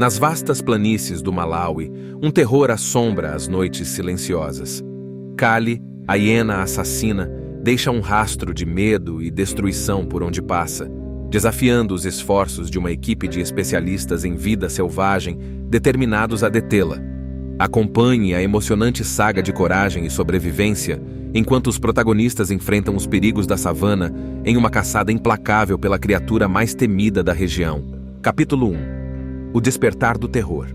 Nas vastas planícies do Malawi, um terror assombra as noites silenciosas. Kali, a hiena assassina, deixa um rastro de medo e destruição por onde passa, desafiando os esforços de uma equipe de especialistas em vida selvagem determinados a detê-la. Acompanhe a emocionante saga de coragem e sobrevivência enquanto os protagonistas enfrentam os perigos da savana em uma caçada implacável pela criatura mais temida da região. Capítulo 1. O despertar do terror.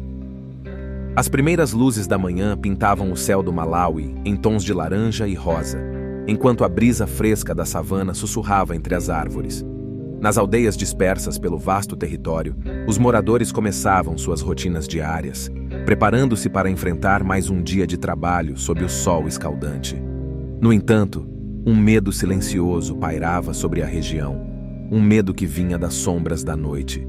As primeiras luzes da manhã pintavam o céu do Malawi em tons de laranja e rosa, enquanto a brisa fresca da savana sussurrava entre as árvores. Nas aldeias dispersas pelo vasto território, os moradores começavam suas rotinas diárias, preparando-se para enfrentar mais um dia de trabalho sob o sol escaldante. No entanto, um medo silencioso pairava sobre a região, um medo que vinha das sombras da noite.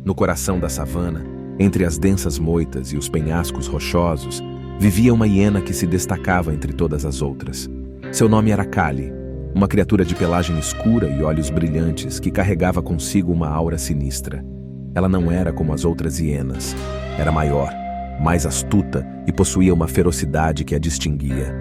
No coração da savana, entre as densas moitas e os penhascos rochosos, vivia uma hiena que se destacava entre todas as outras. Seu nome era Kali, uma criatura de pelagem escura e olhos brilhantes que carregava consigo uma aura sinistra. Ela não era como as outras hienas. Era maior, mais astuta e possuía uma ferocidade que a distinguia.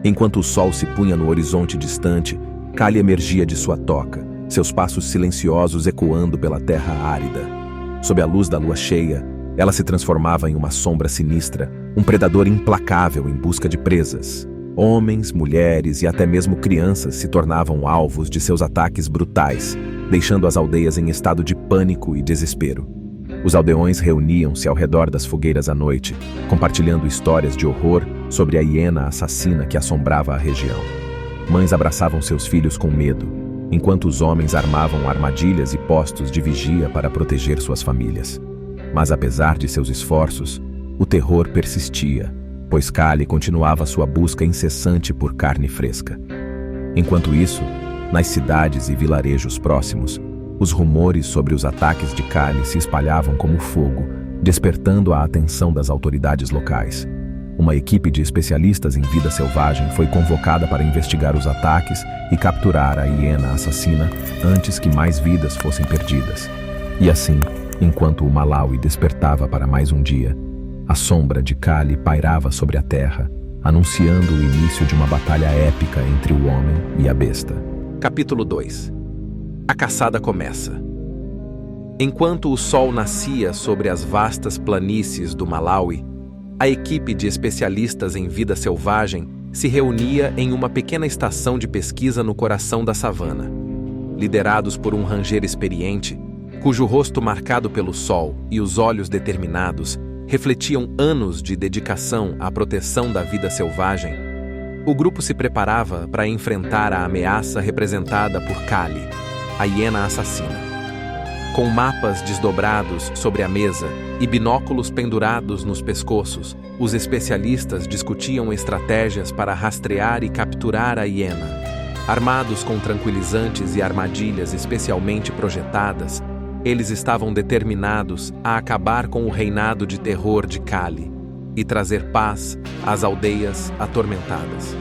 Enquanto o sol se punha no horizonte distante, Kali emergia de sua toca, seus passos silenciosos ecoando pela terra árida. Sob a luz da lua cheia, ela se transformava em uma sombra sinistra, um predador implacável em busca de presas. Homens, mulheres e até mesmo crianças se tornavam alvos de seus ataques brutais, deixando as aldeias em estado de pânico e desespero. Os aldeões reuniam-se ao redor das fogueiras à noite, compartilhando histórias de horror sobre a hiena assassina que assombrava a região. Mães abraçavam seus filhos com medo, enquanto os homens armavam armadilhas e postos de vigia para proteger suas famílias. Mas apesar de seus esforços, o terror persistia, pois Kali continuava sua busca incessante por carne fresca. Enquanto isso, nas cidades e vilarejos próximos, os rumores sobre os ataques de Kali se espalhavam como fogo, despertando a atenção das autoridades locais. Uma equipe de especialistas em vida selvagem foi convocada para investigar os ataques e capturar a hiena assassina antes que mais vidas fossem perdidas. E assim, enquanto o Malawi despertava para mais um dia, a sombra de Kali pairava sobre a terra, anunciando o início de uma batalha épica entre o homem e a besta. Capítulo 2. A caçada começa. Enquanto o sol nascia sobre as vastas planícies do Malawi, a equipe de especialistas em vida selvagem se reunia em uma pequena estação de pesquisa no coração da savana. Liderados por um ranger experiente, cujo rosto marcado pelo sol e os olhos determinados refletiam anos de dedicação à proteção da vida selvagem, o grupo se preparava para enfrentar a ameaça representada por Kali, a hiena assassina. Com mapas desdobrados sobre a mesa e binóculos pendurados nos pescoços, os especialistas discutiam estratégias para rastrear e capturar a hiena. Armados com tranquilizantes e armadilhas especialmente projetadas, eles estavam determinados a acabar com o reinado de terror de Kali e trazer paz às aldeias atormentadas.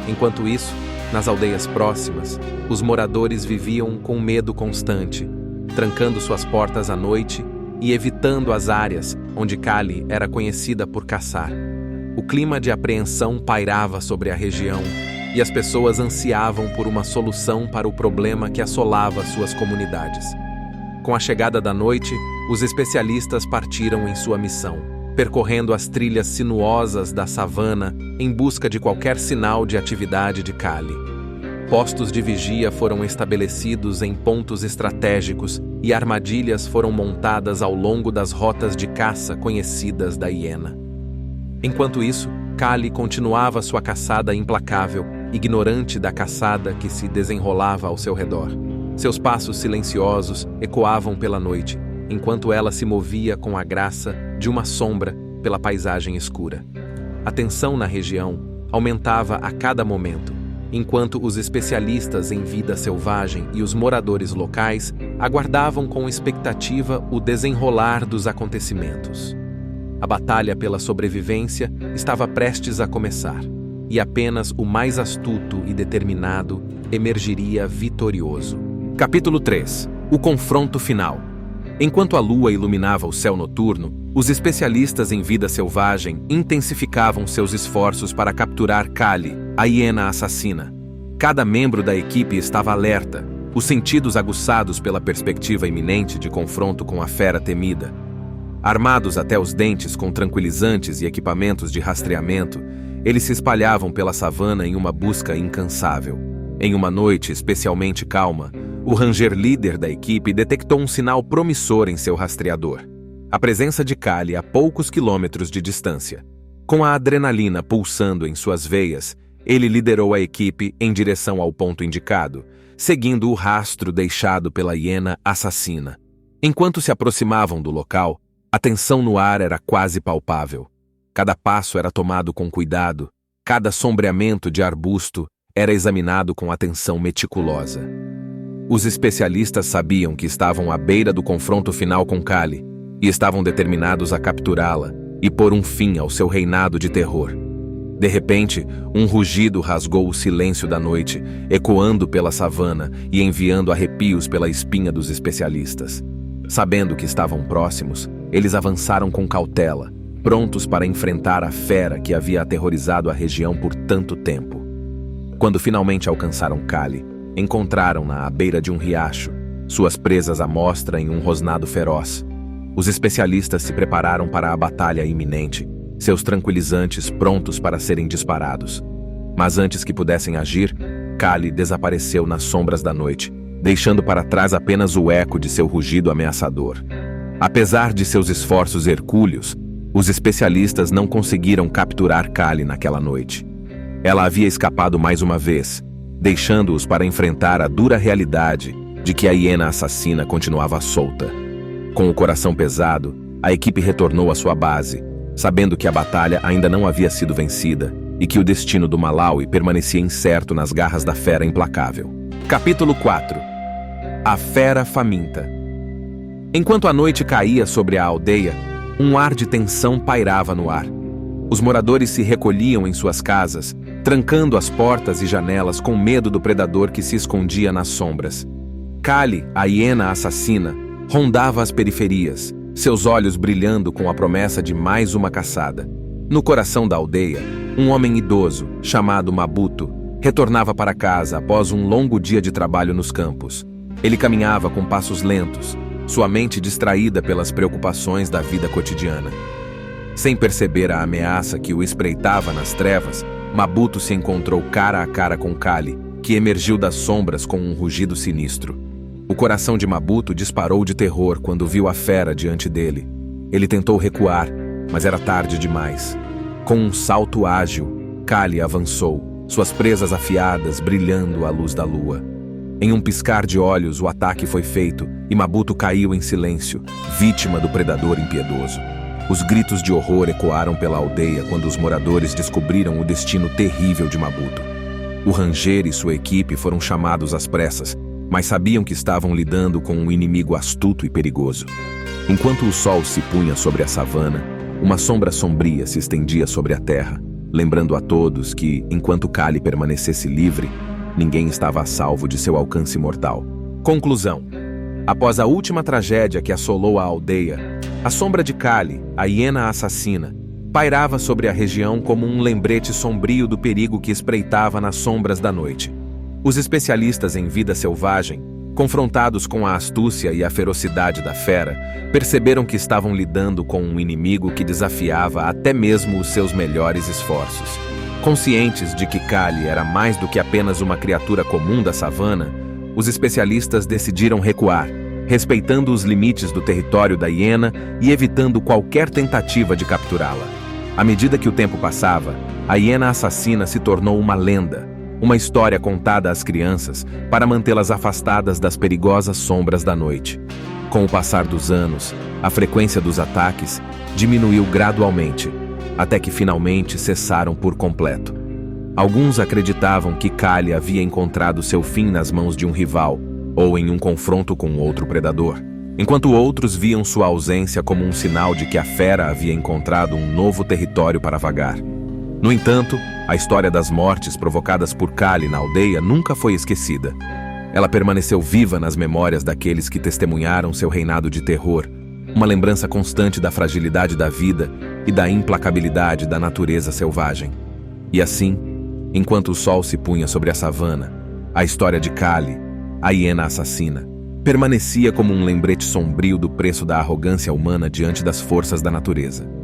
Enquanto isso, nas aldeias próximas, os moradores viviam com medo constante, trancando suas portas à noite e evitando as áreas onde Kali era conhecida por caçar. O clima de apreensão pairava sobre a região e as pessoas ansiavam por uma solução para o problema que assolava suas comunidades. Com a chegada da noite, os especialistas partiram em sua missão, percorrendo as trilhas sinuosas da savana em busca de qualquer sinal de atividade de Kali. Postos de vigia foram estabelecidos em pontos estratégicos e armadilhas foram montadas ao longo das rotas de caça conhecidas da hiena. Enquanto isso, Kali continuava sua caçada implacável, ignorante da caçada que se desenrolava ao seu redor. Seus passos silenciosos ecoavam pela noite, enquanto ela se movia com a graça de uma sombra pela paisagem escura. A tensão na região aumentava a cada momento, enquanto os especialistas em vida selvagem e os moradores locais aguardavam com expectativa o desenrolar dos acontecimentos. A batalha pela sobrevivência estava prestes a começar, e apenas o mais astuto e determinado emergiria vitorioso. Capítulo 3. O confronto final. Enquanto a lua iluminava o céu noturno, os especialistas em vida selvagem intensificavam seus esforços para capturar Kali, a hiena assassina. Cada membro da equipe estava alerta, os sentidos aguçados pela perspectiva iminente de confronto com a fera temida. Armados até os dentes com tranquilizantes e equipamentos de rastreamento, eles se espalhavam pela savana em uma busca incansável. Em uma noite especialmente calma, o ranger líder da equipe detectou um sinal promissor em seu rastreador: a presença de Kali a poucos quilômetros de distância. Com a adrenalina pulsando em suas veias, ele liderou a equipe em direção ao ponto indicado, seguindo o rastro deixado pela hiena assassina. Enquanto se aproximavam do local, a tensão no ar era quase palpável. Cada passo era tomado com cuidado, cada sombreamento de arbusto era examinado com atenção meticulosa. Os especialistas sabiam que estavam à beira do confronto final com Kali e estavam determinados a capturá-la e pôr um fim ao seu reinado de terror. De repente, um rugido rasgou o silêncio da noite, ecoando pela savana e enviando arrepios pela espinha dos especialistas. Sabendo que estavam próximos, eles avançaram com cautela, prontos para enfrentar a fera que havia aterrorizado a região por tanto tempo. Quando finalmente alcançaram Kali, encontraram-na à beira de um riacho, suas presas à mostra em um rosnado feroz. Os especialistas se prepararam para a batalha iminente, seus tranquilizantes prontos para serem disparados. Mas antes que pudessem agir, Kali desapareceu nas sombras da noite, deixando para trás apenas o eco de seu rugido ameaçador. Apesar de seus esforços hercúleos, os especialistas não conseguiram capturar Kali naquela noite. Ela havia escapado mais uma vez, deixando-os para enfrentar a dura realidade de que a hiena assassina continuava solta. Com o coração pesado, a equipe retornou à sua base, sabendo que a batalha ainda não havia sido vencida e que o destino do Malawi permanecia incerto nas garras da fera implacável. Capítulo 4. A Fera Faminta. Enquanto a noite caía sobre a aldeia, um ar de tensão pairava no ar. Os moradores se recolhiam em suas casas, trancando as portas e janelas com medo do predador que se escondia nas sombras. Kali, a hiena assassina, rondava as periferias, seus olhos brilhando com a promessa de mais uma caçada. No coração da aldeia, um homem idoso, chamado Mabuto, retornava para casa após um longo dia de trabalho nos campos. Ele caminhava com passos lentos, sua mente distraída pelas preocupações da vida cotidiana. Sem perceber a ameaça que o espreitava nas trevas, Mabuto se encontrou cara a cara com Kali, que emergiu das sombras com um rugido sinistro. O coração de Mabuto disparou de terror quando viu a fera diante dele. Ele tentou recuar, mas era tarde demais. Com um salto ágil, Kali avançou, suas presas afiadas brilhando à luz da lua. Em um piscar de olhos, o ataque foi feito e Mabuto caiu em silêncio, vítima do predador impiedoso. Os gritos de horror ecoaram pela aldeia quando os moradores descobriram o destino terrível de Mabuto. O ranger e sua equipe foram chamados às pressas, mas sabiam que estavam lidando com um inimigo astuto e perigoso. Enquanto o sol se punha sobre a savana, uma sombra sombria se estendia sobre a terra, lembrando a todos que, enquanto Kali permanecesse livre, ninguém estava a salvo de seu alcance mortal. Conclusão. Após a última tragédia que assolou a aldeia, a sombra de Kali, a hiena assassina, pairava sobre a região como um lembrete sombrio do perigo que espreitava nas sombras da noite. Os especialistas em vida selvagem, confrontados com a astúcia e a ferocidade da fera, perceberam que estavam lidando com um inimigo que desafiava até mesmo os seus melhores esforços. Conscientes de que Kali era mais do que apenas uma criatura comum da savana, os especialistas decidiram recuar, respeitando os limites do território da hiena e evitando qualquer tentativa de capturá-la. À medida que o tempo passava, a hiena assassina se tornou uma lenda, uma história contada às crianças para mantê-las afastadas das perigosas sombras da noite. Com o passar dos anos, a frequência dos ataques diminuiu gradualmente, até que finalmente cessaram por completo. Alguns acreditavam que Kali havia encontrado seu fim nas mãos de um rival, ou em um confronto com outro predador, enquanto outros viam sua ausência como um sinal de que a fera havia encontrado um novo território para vagar. No entanto, a história das mortes provocadas por Kali na aldeia nunca foi esquecida. Ela permaneceu viva nas memórias daqueles que testemunharam seu reinado de terror, uma lembrança constante da fragilidade da vida e da implacabilidade da natureza selvagem. E assim, enquanto o sol se punha sobre a savana, a história de Kali, a hiena assassina, permanecia como um lembrete sombrio do preço da arrogância humana diante das forças da natureza.